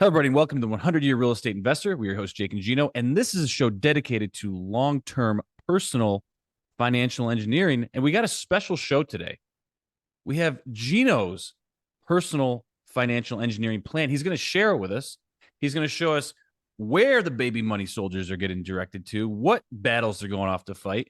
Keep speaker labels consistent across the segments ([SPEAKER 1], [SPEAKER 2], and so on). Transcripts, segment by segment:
[SPEAKER 1] Hello, everybody, and welcome to 100-Year Real Estate Investor. We're your hosts, Jake and Gino, and this is a show dedicated to long-term personal financial engineering. And we got a special show today. We have Gino's personal financial engineering plan. He's going to share it with us. He's going to show us where the baby money soldiers are getting directed to, what battles they're going off to fight,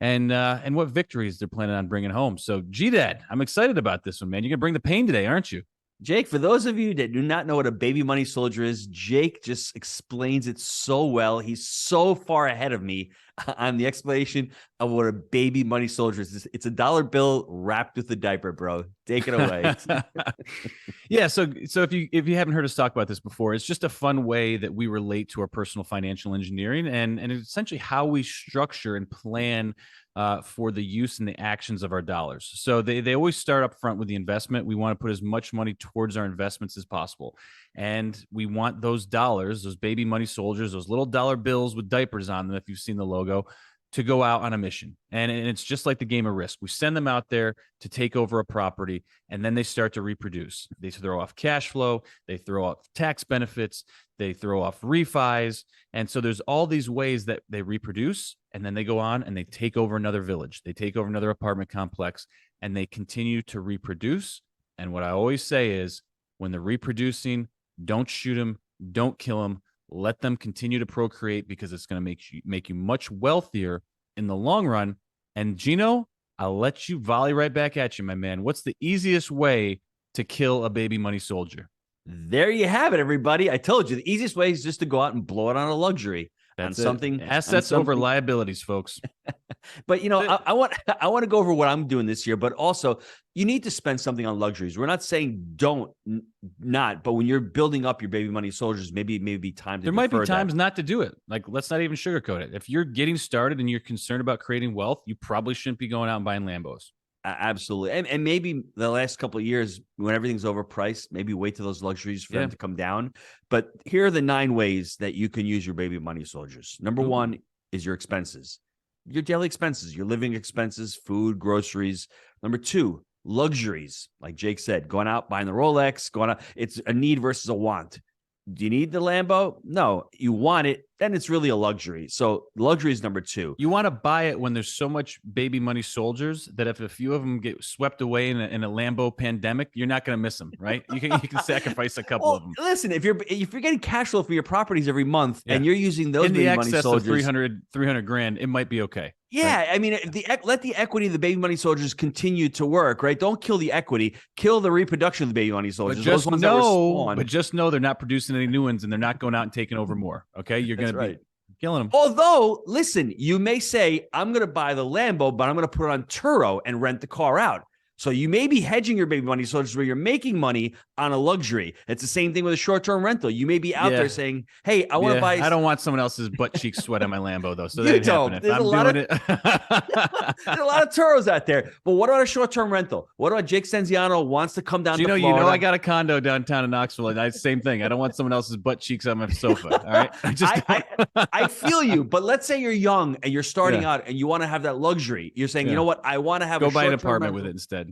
[SPEAKER 1] and what victories they're planning on bringing home. So, G-Dad, I'm excited about this one, man. You're going to bring the pain today, aren't you?
[SPEAKER 2] Jake, for those of you that do not know what a baby money soldier is, Jake just explains it so well. He's so far ahead of me on the explanation of what a baby money soldier is. It's a dollar bill wrapped with a diaper, bro. Take it away.
[SPEAKER 1] Yeah, so if you haven't heard us talk about this before, it's just a fun way that we relate to our personal financial engineering and it's essentially how we structure and plan for the use and the actions of our dollars. So they always start up front with the investment. We want to put as much money towards our investments as possible. And we want those dollars, those baby money soldiers, those little dollar bills with diapers on them, if you've seen the logo, to go out on a mission. And it's just like the game of Risk. We send them out there to take over a property, and then they start to reproduce. They throw off cash flow, they throw off tax benefits, they throw off refis. And so there's all these ways that they reproduce, and then they go on and they take over another village. They take over another apartment complex, and they continue to reproduce. And what I always say is, when they're reproducing, don't shoot them, don't kill them. Let them continue to procreate, because it's going to make you much wealthier in the long run. And Gino, I'll let you volley right back at you, my man. What's the easiest way to kill a baby money soldier?
[SPEAKER 2] There you have it, everybody. I told you the easiest way is just to go out and blow it on a luxury.
[SPEAKER 1] That's
[SPEAKER 2] something.
[SPEAKER 1] Assets over liabilities, folks.
[SPEAKER 2] But I want to go over what I'm doing this year, but also you need to spend something on luxuries. We're not saying don't not, but when you're building up your baby money soldiers, maybe time to.
[SPEAKER 1] There might be times not to do it. Like, let's not even sugarcoat it. If you're getting started and you're concerned about creating wealth, you probably shouldn't be going out and buying Lambos.
[SPEAKER 2] Absolutely. And maybe the last couple of years, when everything's overpriced, maybe wait till those luxuries for them to come down. But here are the 9 ways that you can use your baby money soldiers. Number 1 is your expenses, your daily expenses, your living expenses, food, groceries. Number 2, luxuries. Like Jake said, going out, buying the Rolex, going out. It's a need versus a want. Do you need the Lambo? No, you want it. Then it's really a luxury. So luxury is number 2.
[SPEAKER 1] You want to buy it when there's so much baby money soldiers that if a few of them get swept away in a Lambo pandemic, you're not going to miss them, right? You can sacrifice a couple of them.
[SPEAKER 2] Listen, if you're getting cash flow for your properties every month and you're using those baby money soldiers,
[SPEAKER 1] of 300 grand, it might be okay.
[SPEAKER 2] Yeah, right? I mean, let the equity of the baby money soldiers continue to work, right? Don't kill the equity, kill the reproduction of the baby money soldiers.
[SPEAKER 1] But just know they're not producing any new ones and they're not going out and taking over more. Okay, you're going to be killing them.
[SPEAKER 2] Although, listen, you may say, I'm going to buy the Lambo, but I'm going to put it on Turo and rent the car out. So you may be hedging your baby money soldiers where you're making money on a luxury. It's the same thing with a short-term rental. You may be out there saying, hey, I want to buy.
[SPEAKER 1] I don't want someone else's butt cheek sweat on my Lambo, though. So
[SPEAKER 2] you don't. There's a lot of Turos out there. But what about a short-term rental? What about Jake Senziano wants to come down to Florida?
[SPEAKER 1] You know, I got a condo downtown in Knoxville. And same thing. I don't want someone else's butt cheeks on my sofa. All right.
[SPEAKER 2] I feel you. But let's say you're young and you're starting out and you want to have that luxury. You're saying, you know what? I want to have
[SPEAKER 1] go buy an apartment with it instead.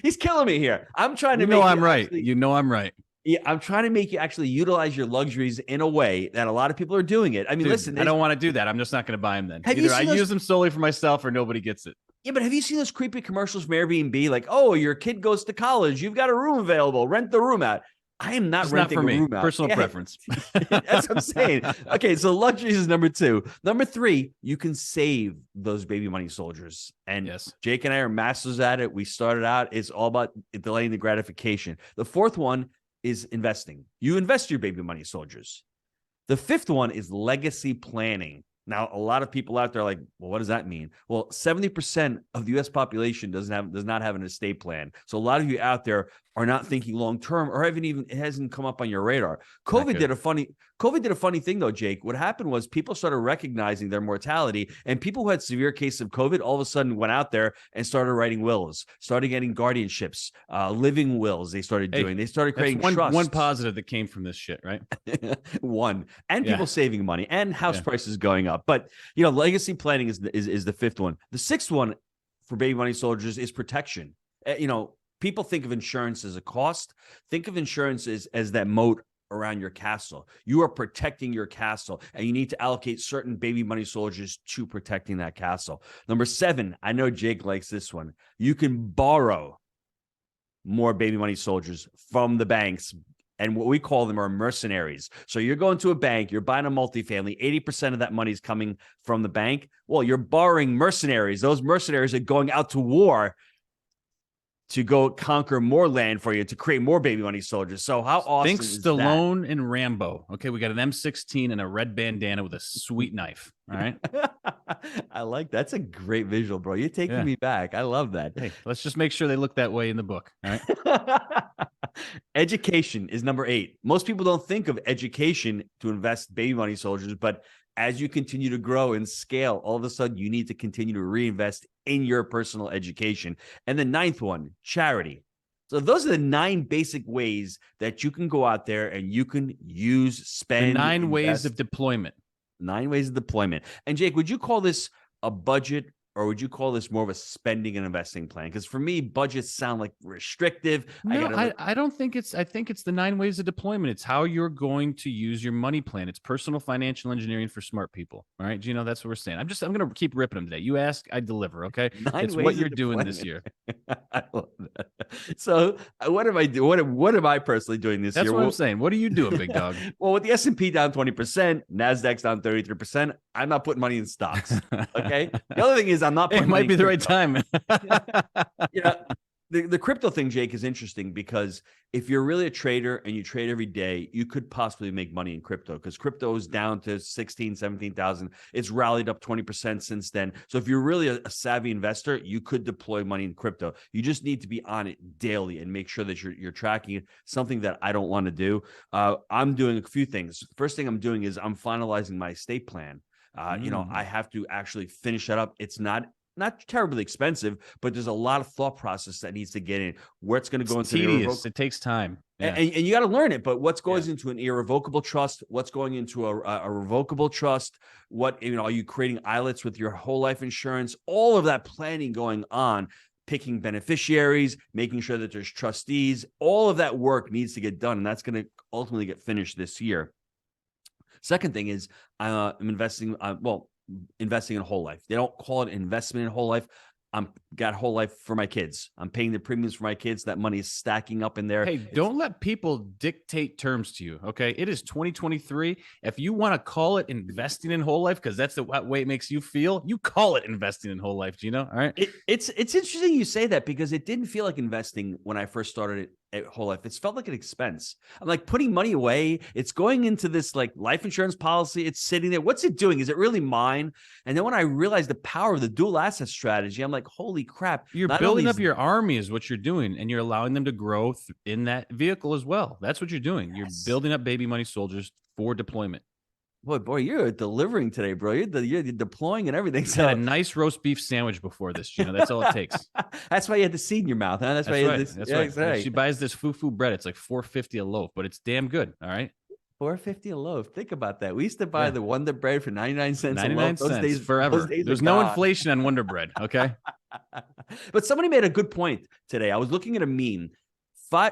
[SPEAKER 2] He's killing me here. I'm trying to
[SPEAKER 1] make I'm right. You know I'm right.
[SPEAKER 2] Yeah, I'm trying to make you actually utilize your luxuries in a way that a lot of people are doing it. I mean, listen,
[SPEAKER 1] I don't want to do that. I'm just not going to buy them then. Either I use them solely for myself or nobody gets it.
[SPEAKER 2] Yeah, but have you seen those creepy commercials from Airbnb? Like, oh, your kid goes to college. You've got a room available. Rent the room out. I am not renting a room out.
[SPEAKER 1] Personal preference.
[SPEAKER 2] That's what I'm saying. Okay, so luxuries is number 2. Number 3, you can save those baby money soldiers. And Jake and I are masters at it. We started out. It's all about delaying the gratification. The 4th one is investing. You invest your baby money soldiers. The 5th one is legacy planning. Now, a lot of people out there are like, well, what does that mean? Well, 70% of the U.S. population does not have an estate plan. So a lot of you out there are not thinking long term, or it hasn't come up on your radar. COVID did a funny thing though, Jake. What happened was people started recognizing their mortality, and people who had severe cases of COVID all of a sudden went out there and started writing wills, started getting guardianships, living wills. They started doing. They started creating trusts.
[SPEAKER 1] One positive that came from this shit, right?
[SPEAKER 2] People saving money and house prices going up. But legacy planning is the 5th one. The 6th one for baby money soldiers is protection. people think of insurance as a cost. Think of insurance as that moat around your castle. You are protecting your castle, and you need to allocate certain baby money soldiers to protecting that castle. Number 7, I know Jake likes this one. You can borrow more baby money soldiers from the banks. And what we call them are mercenaries. So you're going to a bank, you're buying a multifamily, 80% of that money is coming from the bank. Well, you're borrowing mercenaries. Those mercenaries are going out to war to go conquer more land for you, to create more baby money soldiers. So how awesome
[SPEAKER 1] Think
[SPEAKER 2] is
[SPEAKER 1] Stallone
[SPEAKER 2] that?
[SPEAKER 1] and Rambo. Okay, we got an M16 and a red bandana with a sweet knife. All right.
[SPEAKER 2] I like that's a great visual, bro. You're taking me back. I love that.
[SPEAKER 1] Hey, let's just make sure they look that way in the book. All right.
[SPEAKER 2] Education is number 8. Most people don't think of education to invest baby money soldiers, but as you continue to grow and scale, all of a sudden you need to continue to reinvest in your personal education. And the 9th one, charity. So those are the 9 basic ways that you can go out there and you can use, spend,
[SPEAKER 1] the 9
[SPEAKER 2] invest.
[SPEAKER 1] ways of deployment.
[SPEAKER 2] 9 ways of deployment. And Jake, would you call this a budget, or would you call this more of a spending and investing plan? Because for me, budgets sound like restrictive.
[SPEAKER 1] No, I don't think it's, I think it's the 9 ways of deployment. It's how you're going to use your money plan. It's personal financial engineering for smart people. All right, Gino, that's what we're saying. I'm going to keep ripping them today. You ask, I deliver. Okay. It's what you're doing this year.
[SPEAKER 2] I love that. So what am I doing? What am I personally doing this year?
[SPEAKER 1] That's what I'm saying. What are you doing, big dog?
[SPEAKER 2] Well, with the S&P down 20%, NASDAQ's down 33%, I'm not putting money in stocks. Okay. The other thing is I'm not putting
[SPEAKER 1] it might be the right time.
[SPEAKER 2] The crypto thing, Jake, is interesting because if you're really a trader and you trade every day, you could possibly make money in crypto because crypto is down to 16, 17,000. It's rallied up 20% since then. So if you're really a savvy investor, you could deploy money in crypto. You just need to be on it daily and make sure that you're tracking it, something that I don't want to do. I'm doing a few things. First thing I'm doing is I'm finalizing my estate plan. I have to actually finish that up. It's not terribly expensive, but there's a lot of thought process that needs to get in. Where it's going to go into
[SPEAKER 1] tedious. It takes time.
[SPEAKER 2] Yeah. And you got to learn it. But what goes into an irrevocable trust? What's going into a revocable trust? What, are you creating ILETs with your whole life insurance? All of that planning going on, picking beneficiaries, making sure that there's trustees. All of that work needs to get done. And that's going to ultimately get finished this year. Second thing is I'm investing in whole life. They don't call it investment in whole life. I'm got whole life for my kids. I'm paying the premiums for my kids. That money is stacking up in there.
[SPEAKER 1] Hey, don't let people dictate terms to you. Okay. It is 2023. If you want to call it investing in whole life, because that's the way it makes you feel, you call it investing in whole life, Gino. All right.
[SPEAKER 2] It's interesting you say that because it didn't feel like investing when I first started it at whole life. It's felt like an expense. I'm like putting money away. It's going into this like life insurance policy. It's sitting there. What's it doing? Is it really mine? And then when I realized the power of the dual asset strategy, I'm like, holy crap.
[SPEAKER 1] You're building up your army is what you're doing. And you're allowing them to grow in that vehicle as well. That's what you're doing. You're building up baby money soldiers for deployment.
[SPEAKER 2] Boy, you're delivering today, bro. You're deploying and everything. So
[SPEAKER 1] I had a nice roast beef sandwich before this, That's all it takes.
[SPEAKER 2] That's why you had the seed in your mouth, huh? That's why you had this.
[SPEAKER 1] That's right. She buys this fufu bread. It's like $4.50 a loaf, but it's damn good. All right.
[SPEAKER 2] $4.50 a loaf. Think about that. We used to buy the Wonder Bread for 99 cents
[SPEAKER 1] 99
[SPEAKER 2] a loaf.
[SPEAKER 1] Those
[SPEAKER 2] cents
[SPEAKER 1] days forever.
[SPEAKER 2] Those days
[SPEAKER 1] There's no inflation on Wonder Bread. Okay.
[SPEAKER 2] But somebody made a good point today. I was looking at a meme.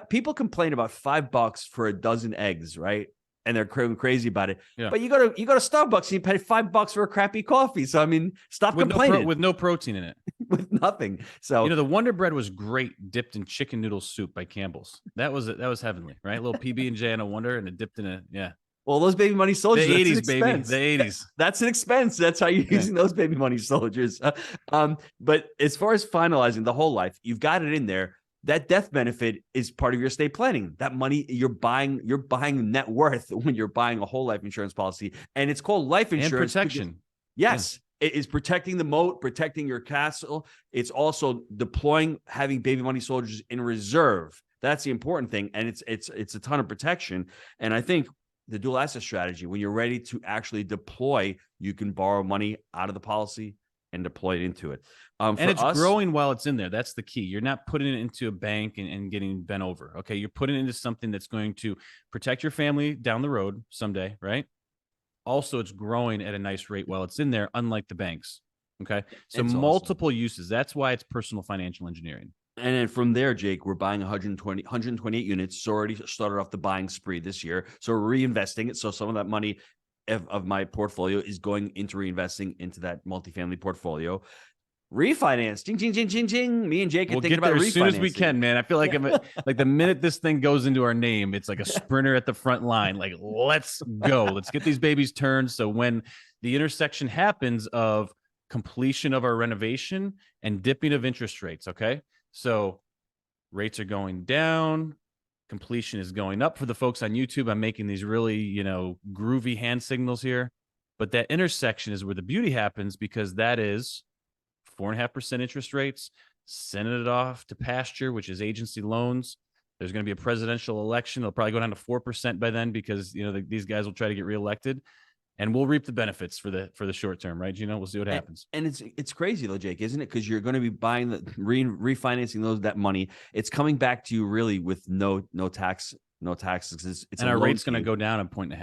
[SPEAKER 2] People complain about $5 for a dozen eggs, right? And they're crazy about it. Yeah. But you go to Starbucks and you pay $5 for a crappy coffee. So I mean, stop complaining.
[SPEAKER 1] With no protein in it.
[SPEAKER 2] With nothing. So
[SPEAKER 1] the Wonder Bread was great, dipped in chicken noodle soup by Campbell's. That was heavenly, right? A little PB&J and a Wonder, and it dipped in a
[SPEAKER 2] Well, those baby money soldiers.
[SPEAKER 1] The 80s, baby. The 80s.
[SPEAKER 2] That's an expense. That's how you're using those baby money soldiers. But as far as finalizing the whole life, you've got it in there. That death benefit is part of your estate planning. That money you're buying net worth when you're buying a whole life insurance policy, and it's called life insurance
[SPEAKER 1] and protection.
[SPEAKER 2] Because, yes, it is protecting the moat, protecting your castle. It's also deploying, having baby money soldiers in reserve. That's the important thing, and it's a ton of protection. And I think the dual asset strategy, when you're ready to actually deploy, you can borrow money out of the policy and deploy it into it.
[SPEAKER 1] And it's growing while it's in there. That's the key. You're not putting it into a bank and getting bent over. Okay. You're putting it into something that's going to protect your family down the road someday, right? Also, it's growing at a nice rate while it's in there, unlike the banks. Okay. So multiple uses. That's why it's personal financial engineering.
[SPEAKER 2] And then from there, Jake, we're buying 128 units. So already started off the buying spree this year. So we're reinvesting it. So some of that money of my portfolio is going into reinvesting into that multifamily portfolio. Refinance, ching, ching, ching, ching, ching. Me and Jake are thinking about refinancing
[SPEAKER 1] as soon as we can, man. I feel like like the minute this thing goes into our name, it's like a sprinter at the front line. Like, let's go. Let's get these babies turned. So when the intersection happens of completion of our renovation and dipping of interest rates, okay? So rates are going down, completion is going up. For the folks on YouTube, I'm making these really, groovy hand signals here. But that intersection is where the beauty happens, because that is 4.5% interest rates, sending it off to pasture, which is agency loans. There's going to be a presidential election. It'll probably go down to 4% by then, because these guys will try to get reelected, and we'll reap the benefits for the short term, right, Gino? We'll see what happens.
[SPEAKER 2] And it's crazy though, Jake, isn't it? Because you're going to be buying refinancing that money. It's coming back to you really with no taxes. It's
[SPEAKER 1] and our rate's going to go down 1.5 points.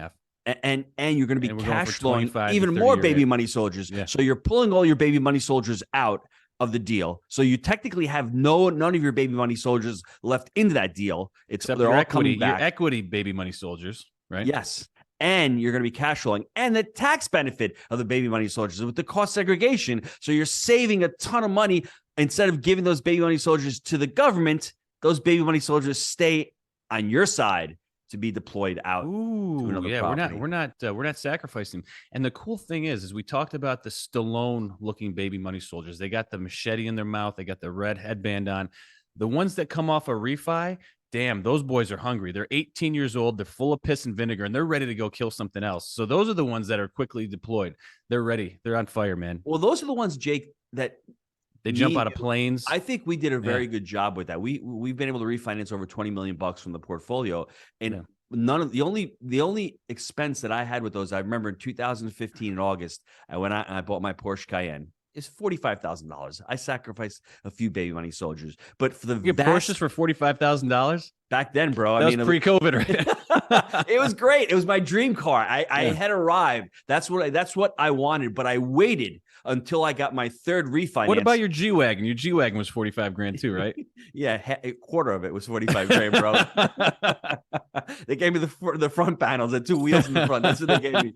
[SPEAKER 2] And you're going to be cash flowing even more baby money soldiers. Yeah. So you're pulling all your baby money soldiers out of the deal. So you technically have none of your baby money soldiers left into that deal.
[SPEAKER 1] They're all coming back. Your equity baby money soldiers, right?
[SPEAKER 2] Yes. And you're going to be cash flowing, and the tax benefit of the baby money soldiers with the cost segregation. So you're saving a ton of money. Instead of giving those baby money soldiers to the government, those baby money soldiers stay on your side to be deployed out.
[SPEAKER 1] Ooh, to another property. We're not sacrificing. And the cool thing is we talked about the Stallone looking baby money soldiers. They got the machete in their mouth. They got the red headband on. The ones that come off a refi, damn, those boys are hungry. They're 18 years old. They're full of piss and vinegar, and they're ready to go kill something else. So those are the ones that are quickly deployed. They're ready. They're on fire, man.
[SPEAKER 2] Well, those are the ones, Jake, that
[SPEAKER 1] they jump out of planes.
[SPEAKER 2] I think we did a very good job with that. We've been able to refinance over $20 million from the portfolio, and none of the only expense that I had with those, I remember in 2015 in August, I went out and I bought my Porsche Cayenne. It's $45,000. I sacrificed a few baby money soldiers, but for the
[SPEAKER 1] Porsches for $45,000
[SPEAKER 2] back then, bro.
[SPEAKER 1] That was pre-COVID, right?
[SPEAKER 2] It was great. It was my dream car. I had arrived. That's what I wanted, but I waited until I got my third refinance.
[SPEAKER 1] What about your G-Wagon? Your G-Wagon was $45,000 too, right?
[SPEAKER 2] Yeah, a quarter of it was $45,000, bro. They gave me the front panels and 2 wheels in the front. That's what they gave me.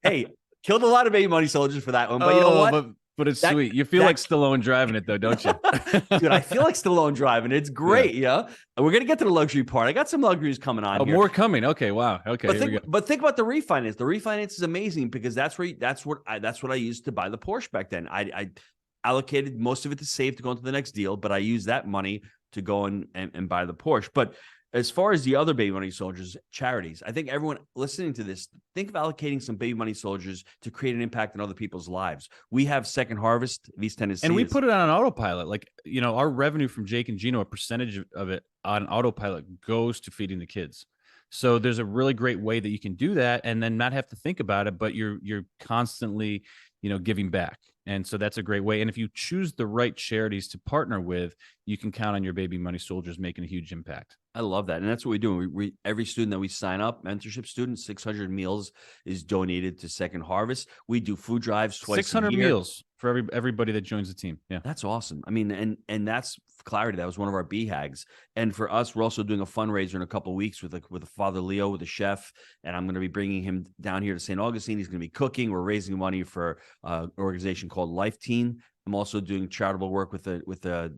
[SPEAKER 2] Hey, killed a lot of baby money soldiers for that one, but you know what?
[SPEAKER 1] But it's sweet. You feel like Stallone driving it, though, don't you?
[SPEAKER 2] Dude, I feel like Stallone driving. It's great, yeah. We're going to get to the luxury part. I got some luxuries coming on here.
[SPEAKER 1] More coming. Okay, wow. Okay,
[SPEAKER 2] but think about the refinance. The refinance is amazing because that's what I used to buy the Porsche back then. I allocated most of it to save to go into the next deal, but I used that money to go and buy the Porsche. But as far as the other baby money soldiers, charities, I think everyone listening to this, think of allocating some baby money soldiers to create an impact in other people's lives. We have Second Harvest, East Tennessee.
[SPEAKER 1] And we put it on autopilot. Like, our revenue from Jake and Gino, a percentage of it on autopilot goes to feeding the kids. So there's a really great way that you can do that and then not have to think about it, but you're constantly, giving back. And so that's a great way. And if you choose the right charities to partner with, you can count on your baby money soldiers making a huge impact.
[SPEAKER 2] I love that. And that's what we do. We every student that we sign up, mentorship student, 600 meals is donated to Second Harvest. We do food drives twice
[SPEAKER 1] 600
[SPEAKER 2] a year.
[SPEAKER 1] meals for everybody that joins the team. Yeah.
[SPEAKER 2] That's awesome. I mean, and that's clarity. That was one of our BHAGs. And for us, we're also doing a fundraiser in a couple of weeks with Father Leo, with a chef. And I'm going to be bringing him down here to St. Augustine. He's going to be cooking. We're raising money for an organization called Life Teen. I'm also doing charitable work with a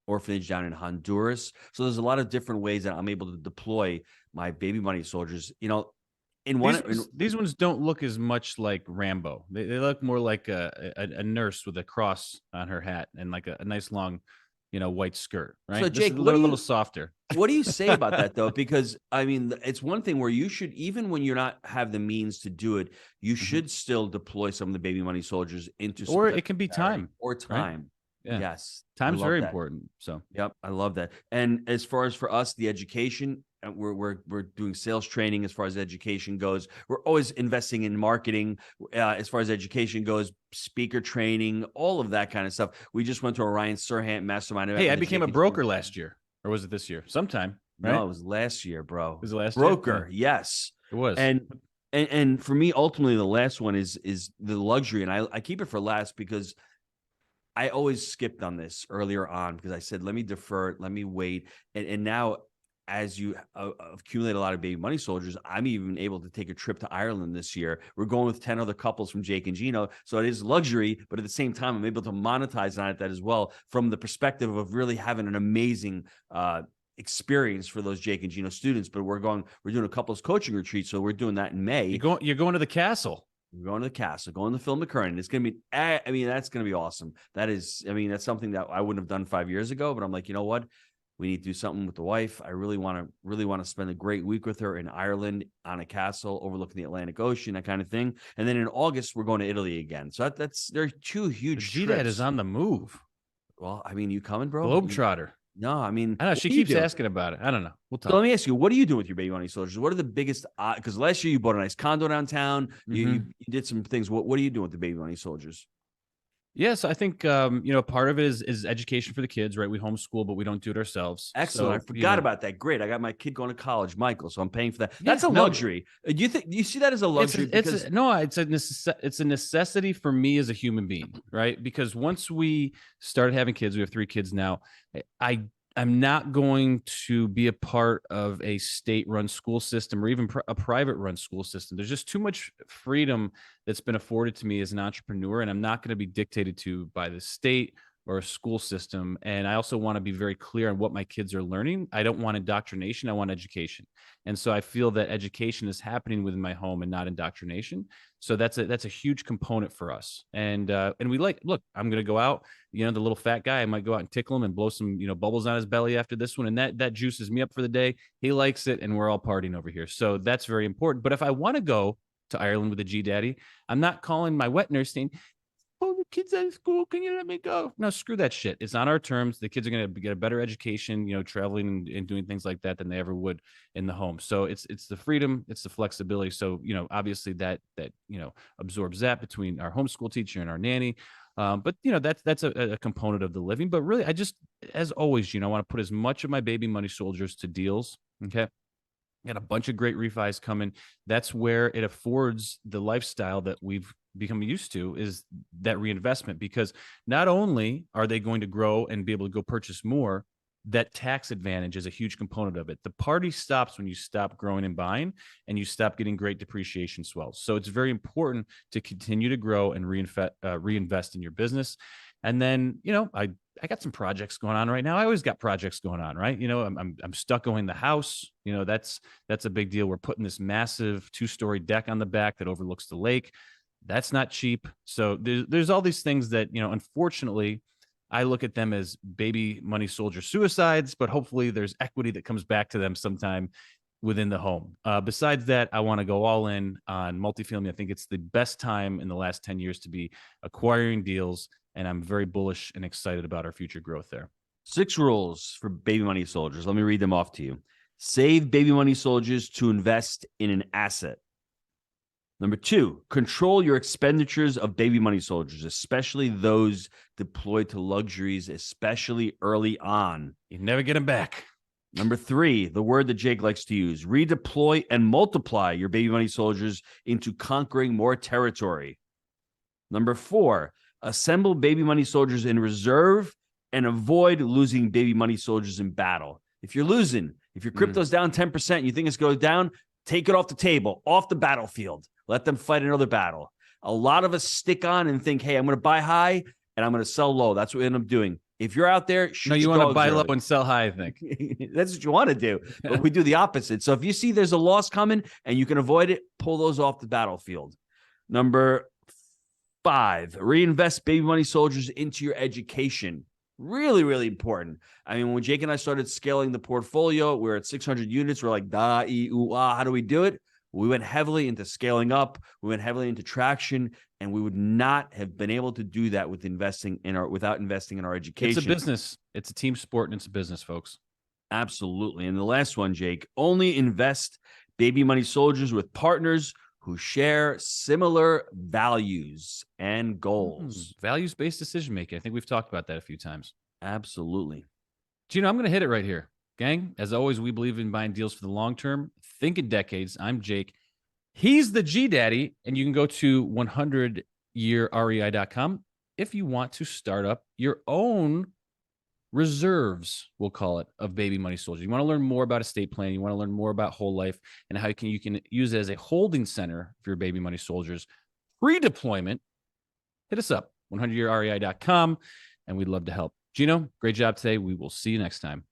[SPEAKER 2] orphanage down in Honduras. So there's a lot of different ways that I'm able to deploy my baby money soldiers.
[SPEAKER 1] These ones don't look as much like Rambo. They look more like a nurse with a cross on her hat and like a nice long, white skirt, right?
[SPEAKER 2] So Jake,
[SPEAKER 1] a little softer.
[SPEAKER 2] What do you say about that though? Because I mean, it's one thing where you should, even when you're not have the means to do it, you should still deploy some of the baby money soldiers into,
[SPEAKER 1] or it can be time
[SPEAKER 2] or time.
[SPEAKER 1] Right? Yeah.
[SPEAKER 2] Yes.
[SPEAKER 1] Time's very important. So,
[SPEAKER 2] yep. I love that. And as far as for us, the education, we're doing sales training. As far as education goes, we're always investing in marketing. As far as education goes, speaker training, all of that kind of stuff. We just went to a Ryan Serhant mastermind.
[SPEAKER 1] Hey, I became a broker last year, or was it this year? Sometime. Right?
[SPEAKER 2] No, it was last year, bro.
[SPEAKER 1] It was last
[SPEAKER 2] broker.
[SPEAKER 1] year?
[SPEAKER 2] Yes,
[SPEAKER 1] it was.
[SPEAKER 2] And for me, ultimately, the last one is the luxury, and I keep it for last because I always skipped on this earlier on because I said, let me defer, let me wait. And now, as you accumulate a lot of baby money soldiers, I'm even able to take a trip to Ireland this year. We're going with 10 other couples from Jake and Gino. So it is luxury, but at the same time, I'm able to monetize on it that as well from the perspective of really having an amazing experience for those Jake and Gino students. But we're doing a couples coaching retreat. So we're doing that in May.
[SPEAKER 1] You're going to the castle.
[SPEAKER 2] We're going to the castle, going to Phil McKernan. It's going to be, that's going to be awesome. That's something that I wouldn't have done 5 years ago, but I'm like, you know what? We need to do something with the wife. I really want to spend a great week with her in Ireland on a castle overlooking the Atlantic Ocean, that kind of thing. And then in August, we're going to Italy again. So there are 2 huge trips.
[SPEAKER 1] G-Dad is on the move.
[SPEAKER 2] Well, you coming, bro?
[SPEAKER 1] Globetrotter.
[SPEAKER 2] No,
[SPEAKER 1] I know she keeps asking about it. I don't know. We'll talk.
[SPEAKER 2] So let me ask you, what are you doing with your baby money soldiers? What are the biggest? Because last year you bought a nice condo downtown. You did some things. What are you doing with the baby money soldiers?
[SPEAKER 1] Yes, I think part of it is education for the kids, right? We homeschool, but we don't do it ourselves.
[SPEAKER 2] Excellent. I forgot about that. Great. I got my kid going to college, Michael, so I'm paying for that. That's a luxury. Do you see that as a luxury?
[SPEAKER 1] It's a necessity for me as a human being, right? Because once we started having kids, we have 3 kids now. I'm not going to be a part of a state-run school system or even a private-run school system. There's just too much freedom that's been afforded to me as an entrepreneur, and I'm not going to be dictated to by the state or a school system. And I also want to be very clear on what my kids are learning. I don't want indoctrination. I want education. And so I feel that education is happening within my home and not indoctrination. So that's a huge component for us. And we look, I'm going to go out, the little fat guy, I might go out and tickle him and blow some, bubbles on his belly after this one. And that juices me up for the day. He likes it. And we're all partying over here. So that's very important. But if I want to go to Ireland with a G daddy, I'm not calling my wet nurse saying, "Oh, the kid's out of school. Can you let me go?" No, screw that shit. It's on our terms. The kids are going to get a better education, traveling and doing things like that than they ever would in the home. So it's the freedom, it's the flexibility. So, obviously that absorbs that between our homeschool teacher and our nanny. But that's a component of the living. But really, I just, as always, I want to put as much of my baby money soldiers to deals. Okay. Got a bunch of great refis coming. That's where it affords the lifestyle that we've become used to, is that reinvestment, because not only are they going to grow and be able to go purchase more, that tax advantage is a huge component of it. The party stops when you stop growing and buying and you stop getting great depreciation swells. So it's very important to continue to grow and reinvest in your business. And then, I got some projects going on right now. I always got projects going on, right? I'm stuccoing the house. That's a big deal. We're putting this massive 2-story deck on the back that overlooks the lake. That's not cheap. So there's all these things that, unfortunately, I look at them as baby money soldier suicides, but hopefully there's equity that comes back to them sometime within the home. Besides that, I want to go all in on multifamily. I think it's the best time in the last 10 years to be acquiring deals, and I'm very bullish and excited about our future growth there.
[SPEAKER 2] 6 rules for baby money soldiers. Let me read them off to you. Save baby money soldiers to invest in an asset. Number 2, control your expenditures of baby money soldiers, especially those deployed to luxuries, especially early on.
[SPEAKER 1] You never get them back.
[SPEAKER 2] Number 3, the word that Jake likes to use, redeploy and multiply your baby money soldiers into conquering more territory. Number 4, assemble baby money soldiers in reserve and avoid losing baby money soldiers in battle. If you're losing, if your crypto's down 10%, you think it's going down, take it off the table, off the battlefield. Let them fight another battle. A lot of us stick on and think, hey, I'm going to buy high and I'm going to sell low. That's what we end up doing. If you're out there,
[SPEAKER 1] you want to buy low and sell high, I think.
[SPEAKER 2] That's what you want to do. But we do the opposite. So if you see there's a loss coming and you can avoid it, pull those off the battlefield. Number 5, reinvest baby money soldiers into your education. Really, really important. I mean, when Jake and I started scaling the portfolio, we're at 600 units. We're like, how do we do it? We went heavily into scaling up. We went heavily into traction, and we would not have been able to do that without investing in our education.
[SPEAKER 1] It's a business. It's a team sport, and it's a business, folks.
[SPEAKER 2] Absolutely. And the last one, Jake, only invest baby money soldiers with partners who share similar values and goals.
[SPEAKER 1] Values-based decision-making. I think we've talked about that a few times.
[SPEAKER 2] Absolutely.
[SPEAKER 1] Gino, I'm going to hit it right here. Gang, as always, we believe in buying deals for the long term. Think in decades. I'm Jake. He's the G Daddy, and you can go to 100yearrei.com if you want to start up your own reserves, we'll call it, of baby money soldiers. You want to learn more about estate planning, you want to learn more about whole life and how you can use it as a holding center for your baby money soldiers pre-deployment, hit us up, 100yearrei.com, and we'd love to help. Gino, great job today. We will see you next time.